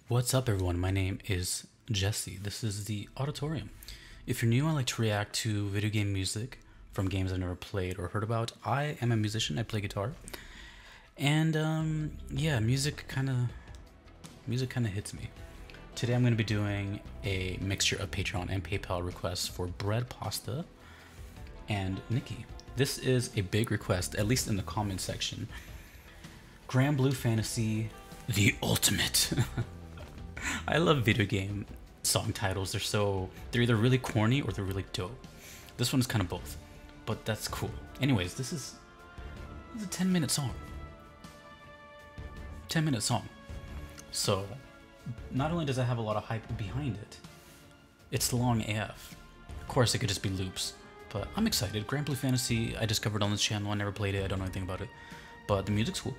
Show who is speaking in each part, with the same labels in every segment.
Speaker 1: What's up, everyone? My name is Jesse. This is the Auditorium. If you're new, I like to react to video game music from games I've never played or heard about. I am a musician. I play guitar, and yeah, music kind of hits me. Today, I'm going to be doing a mixture of Patreon and PayPal requests for BreadPasta and Niky. This is a big request, at least in the comment section. Granblue Fantasy, the ultimate. I love video game song titles. They're either really corny or they're really dope. This one's kind of both, but that's cool. Anyways, this is a 10-minute song. 10-minute song. So, not only does it have a lot of hype behind it, it's long AF. Of course, it could just be loops, but I'm excited. Granblue Fantasy, I discovered on this channel. I never played it. I don't know anything about it, but the music's cool.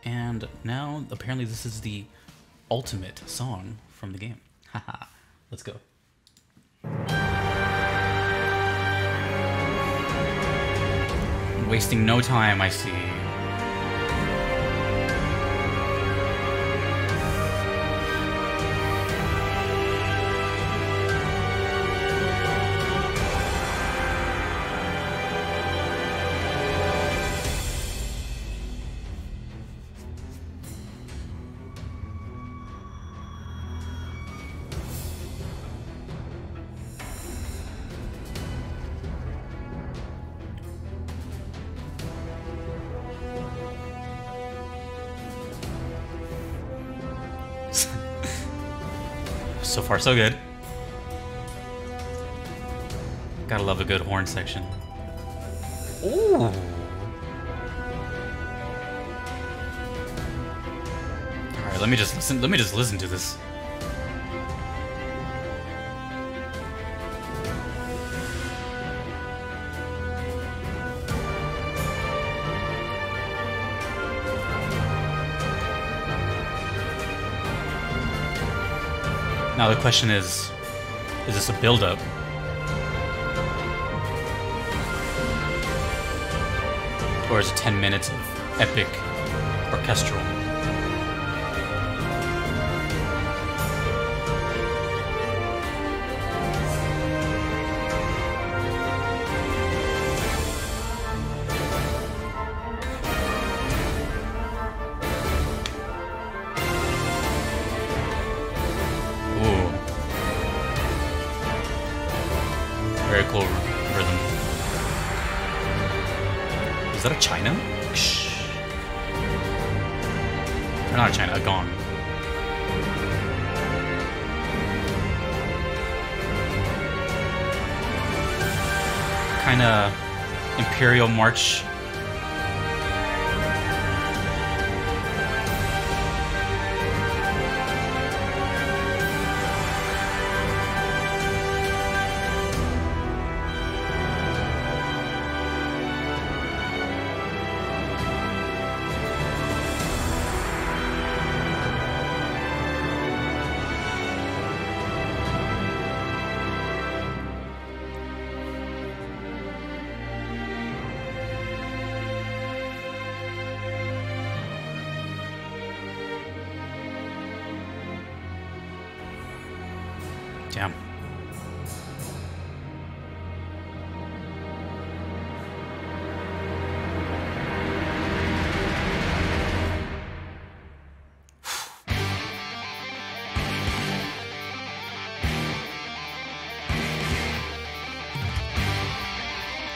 Speaker 1: And now, apparently, this is the ultimate song from the game. Haha, let's go. Wasting no time, I see. So far, so good. Gotta love a good horn section. Ooh. Alright, let me just listen to this. Now the question is this a build-up? Or is it 10 minutes of epic orchestral? Very cool rhythm. Is that a China? Or not a China, a gong. Kinda Imperial March. Damn.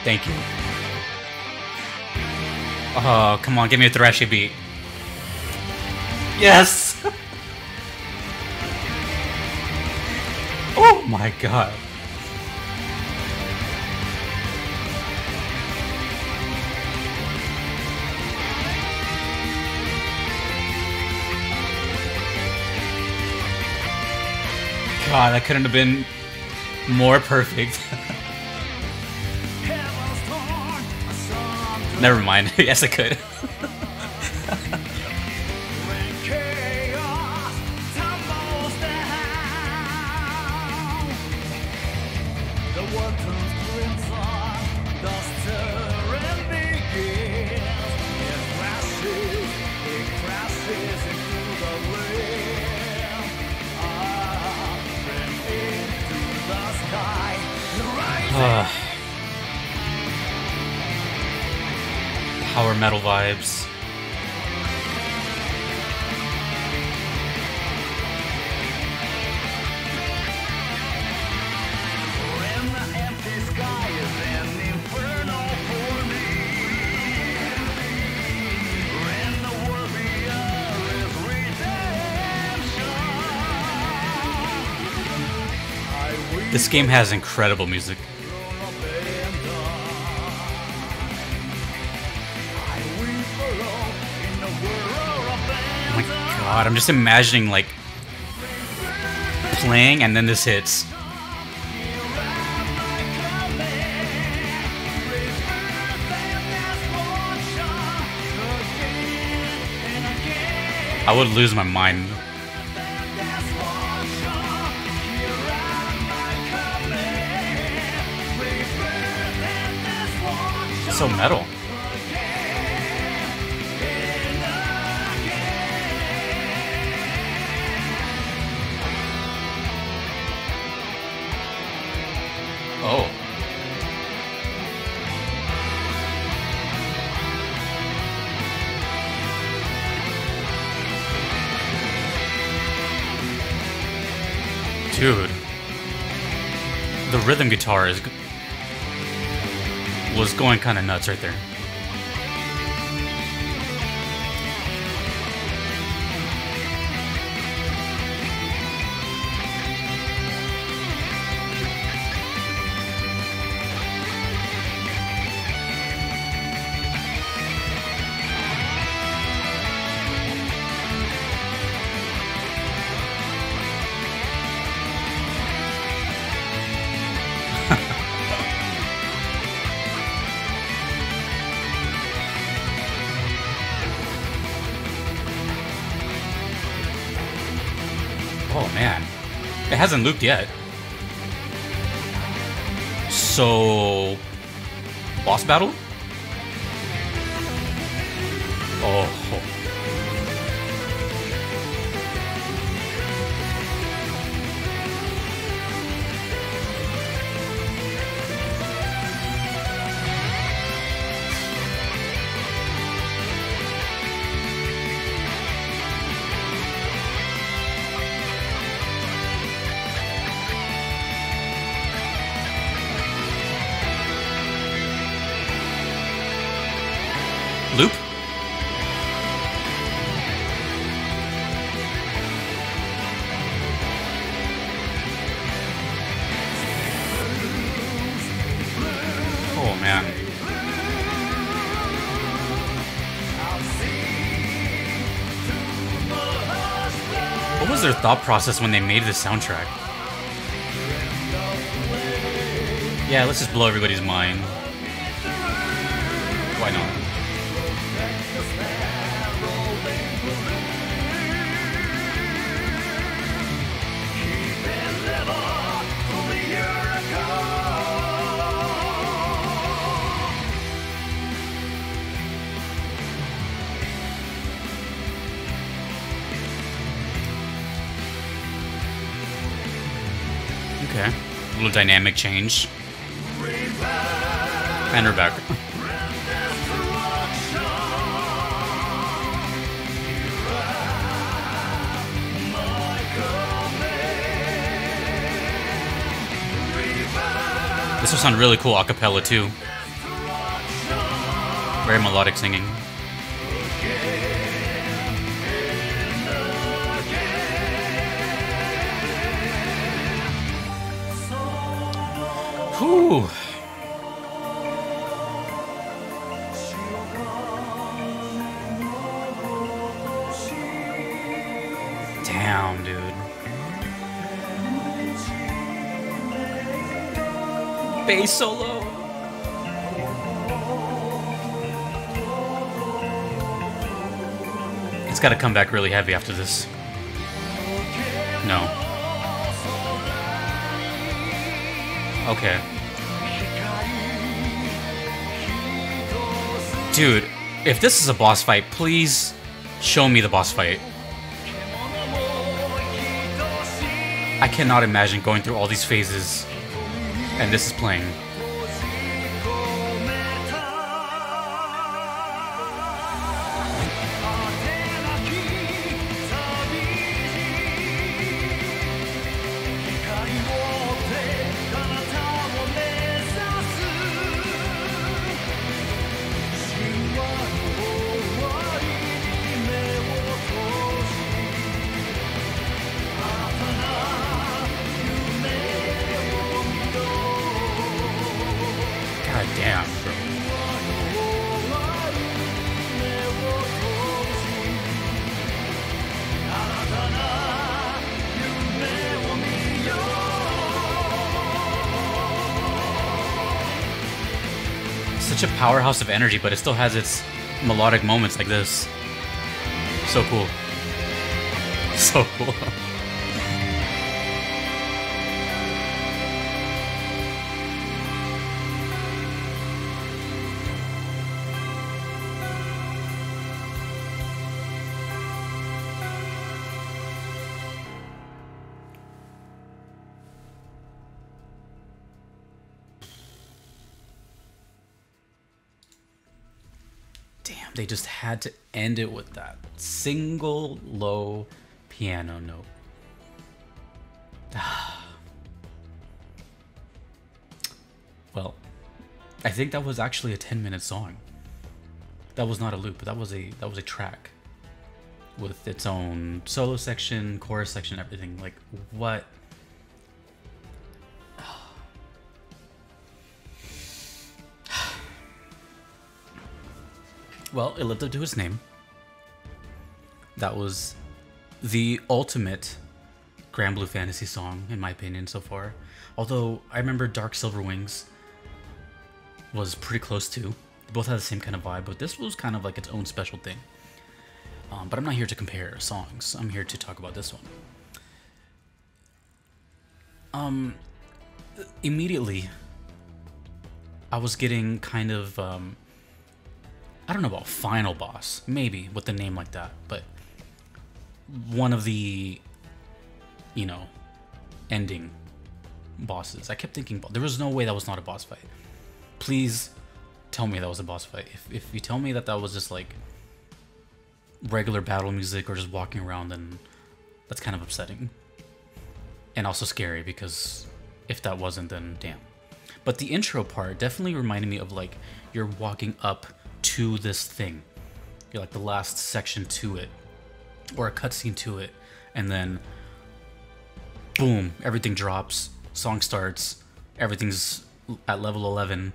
Speaker 1: Thank you. Oh, come on, give me a thrashy beat. Yes! Oh my god. God, that couldn't have been more perfect. Never mind. Yes, I could. Power metal vibes. This game has incredible music. Oh my god, I'm just imagining like playing and then this hits. I would lose my mind. So metal. Oh. Dude. The rhythm guitar was going kind of nuts right there. Oh man, it hasn't looped yet. So, boss battle? Oh. Loop? Oh man. What was their thought process when they made this soundtrack? Yeah, let's just blow everybody's mind. Why not? Okay, a little dynamic change. And we're back. This will sound really cool a cappella too. Very melodic singing. Whew. Damn, dude. Bass solo. It's got to come back really heavy after this. No. Okay. Dude, if this is a boss fight, please show me the boss fight. I cannot imagine going through all these phases and this is playing. such a powerhouse of energy, but it still has its melodic moments like this. So cool. So cool. Damn, they just had to end it with that single low piano note. Well, I think that was actually a 10-minute song. That was not a loop, but that was a track with its own solo section, chorus section, everything. Like, what? Well, it lived up to its name. That was the ultimate Granblue fantasy song, in my opinion, so far. Although, I remember Dark Silver Wings was pretty close too. They both had the same kind of vibe, but this was kind of like its own special thing. But I'm not here to compare songs. I'm here to talk about this one. Immediately, I was getting kind of... I don't know about final boss, maybe with the name like that, but one of the, you know, ending bosses. I kept thinking, there was no way that was not a boss fight. Please tell me that was a boss fight. If you tell me that that was just like regular battle music or just walking around, then that's kind of upsetting. And also scary, because if that wasn't, then damn. But the intro part definitely reminded me of like, you're walking up to this thing. You're like the last section to it, or a cutscene to it, and then boom, everything drops, song starts, everything's at level 11,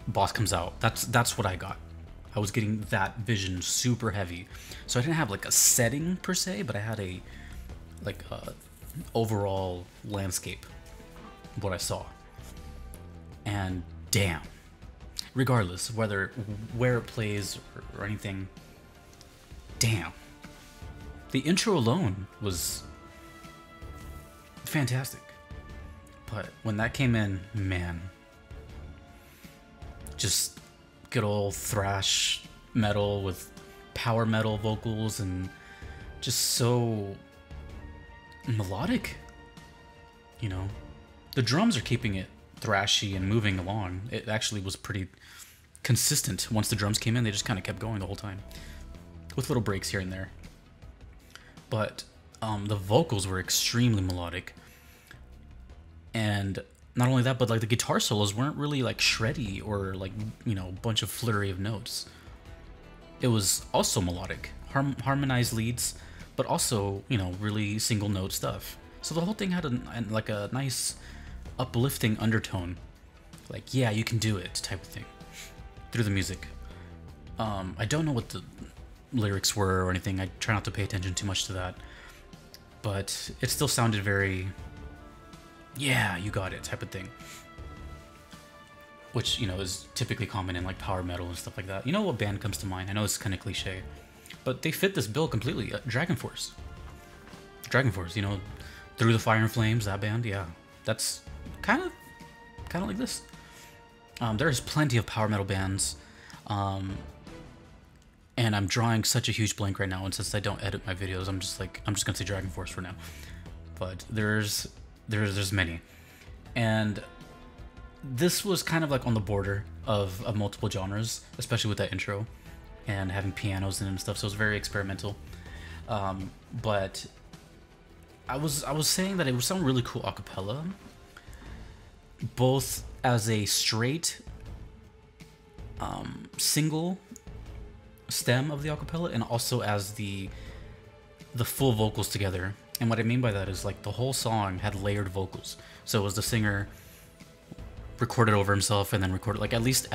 Speaker 1: boss comes out. That's what I got. I was getting that vision super heavy. So I didn't have like a setting per se, but I had a like overall landscape of what I saw. And damn. Regardless, where it plays or anything, damn. The intro alone was fantastic. But when that came in, man, just good old thrash metal with power metal vocals and just so melodic. You know, the drums are keeping it thrashy and moving along. It actually was pretty consistent. Once the drums came in, they just kind of kept going the whole time, with little breaks here and there. But the vocals were extremely melodic, and not only that, but like the guitar solos weren't really like shreddy or like, you know, a bunch of flurry of notes. It was also melodic, harmonized leads, but also, you know, really single note stuff. So the whole thing had like a nice uplifting undertone, like, yeah, you can do it type of thing through the music. I don't know what the lyrics were or anything. I try not to pay attention too much to that, but it still sounded very, yeah, you got it type of thing, which, you know, is typically common in like power metal and stuff like that. You know what band comes to mind? I know it's kind of cliche, but they fit this bill completely. Dragon Force, you know, Through the Fire and Flames, that band. Yeah, that's kind of like this. There's plenty of power metal bands, and I'm drawing such a huge blank right now, and since I don't edit my videos, I'm just gonna say Dragon Force for now. But there's many, and this was kind of like on the border of multiple genres, especially with that intro and having pianos in it and stuff, so it's very experimental. But I was saying that it would sound really cool a cappella, both as a straight single stem of the acapella and also as the full vocals together. And what I mean by that is like the whole song had layered vocals. So it was the singer recorded over himself and then recorded like at least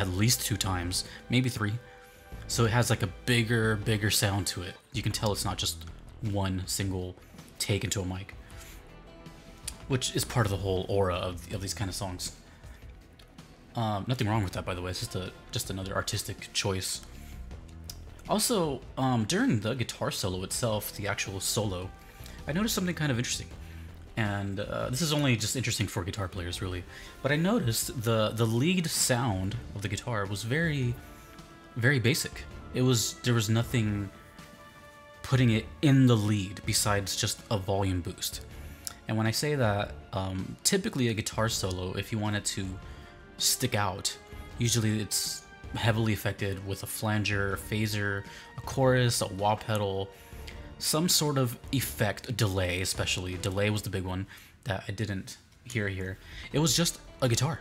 Speaker 1: 2 times, maybe 3. So it has like a bigger sound to it. You can tell it's not just one single take into a mic, which is part of the whole aura of these kind of songs. Nothing wrong with that, by the way. It's just another artistic choice. Also, during the guitar solo itself, the actual solo, I noticed something kind of interesting. And this is only just interesting for guitar players, really. But I noticed the lead sound of the guitar was very, very basic. There was nothing putting it in the lead besides just a volume boost. And when I say that, typically a guitar solo, if you want it to stick out, usually it's heavily affected with a flanger, a phaser, a chorus, a wah pedal, some sort of effect, a delay especially. Delay was the big one that I didn't hear here. It was just a guitar.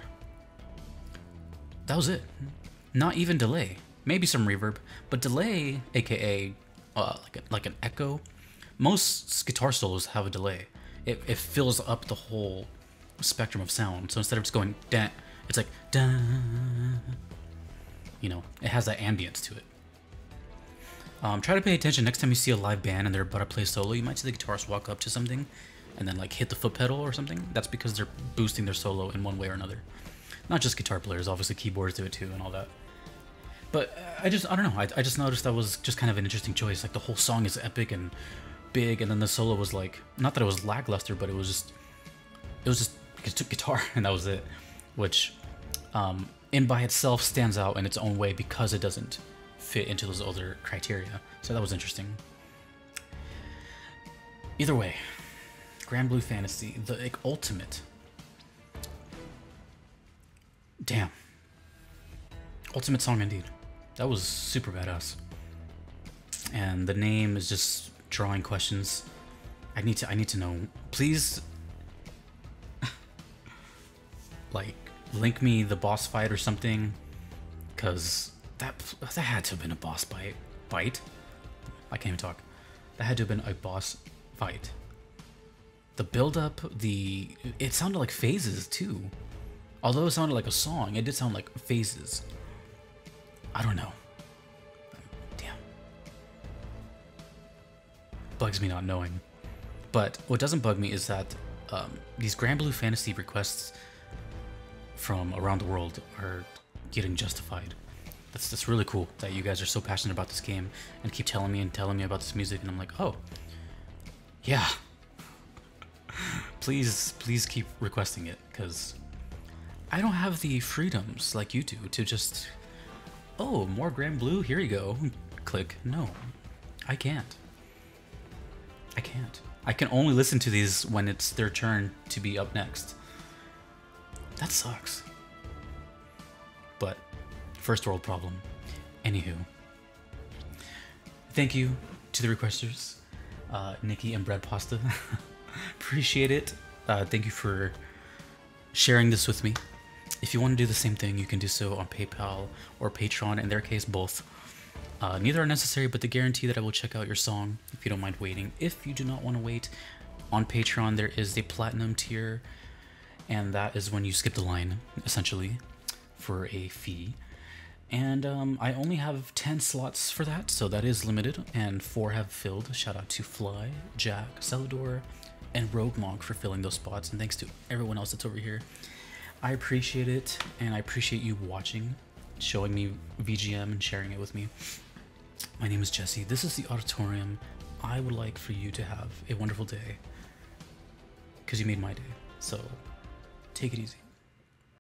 Speaker 1: That was it. Not even delay. Maybe some reverb, but delay, aka like an echo. Most guitar solos have a delay. It fills up the whole spectrum of sound. So instead of just going da, it's like da. You know, it has that ambience to it. Try to pay attention next time you see a live band and they're about to play solo. You might see the guitarist walk up to something and then like hit the foot pedal or something. That's because they're boosting their solo in one way or another. Not just guitar players, obviously keyboards do it too and all that. But I don't know. I just noticed that was just kind of an interesting choice. Like the whole song is epic and big, and then the solo was like, not that it was lackluster, but it was just guitar and that was it. Which, in by itself stands out in its own way because it doesn't fit into those other criteria. So that was interesting. Either way, Granblue Fantasy, the like, ultimate. Damn. Ultimate song indeed. That was super badass. And the name is just drawing questions. I need to know. Please like link me the boss fight or something, cause that had to have been a boss fight. I can't even talk. That had to have been a boss fight. The build up, it sounded like phases too. Although it sounded like a song, it did sound like phases. I don't know. Damn. Bugs me not knowing. But what doesn't bug me is that these Granblue Fantasy requests from around the world are getting justified. That's really cool that you guys are so passionate about this game and keep telling me about this music, and I'm like, oh, yeah. Please keep requesting it, because I don't have the freedoms like you do to just, oh, more Granblue, here you go, click. No, I can't. I can only listen to these when it's their turn to be up next. That sucks. But first world problem. Anywho, thank you to the requesters, Niky and BreadPasta. Appreciate it. Thank you for sharing this with me. If you want to do the same thing, you can do so on PayPal or Patreon. In their case, both. Neither are necessary, but the guarantee that I will check out your song if you don't mind waiting. If you do not want to wait, on Patreon there is a platinum tier, and that is when you skip the line, essentially, for a fee. And I only have 10 slots for that, so that is limited, and 4 have filled. Shout out to Fly, Jack, Celador, and Rogue Monk for filling those spots, and thanks to everyone else that's over here. I appreciate it, and I appreciate you watching, showing me VGM and sharing it with me. My name is Jesse. This is the Auditorium. I would like for you to have a wonderful day, because you made my day. So take it easy.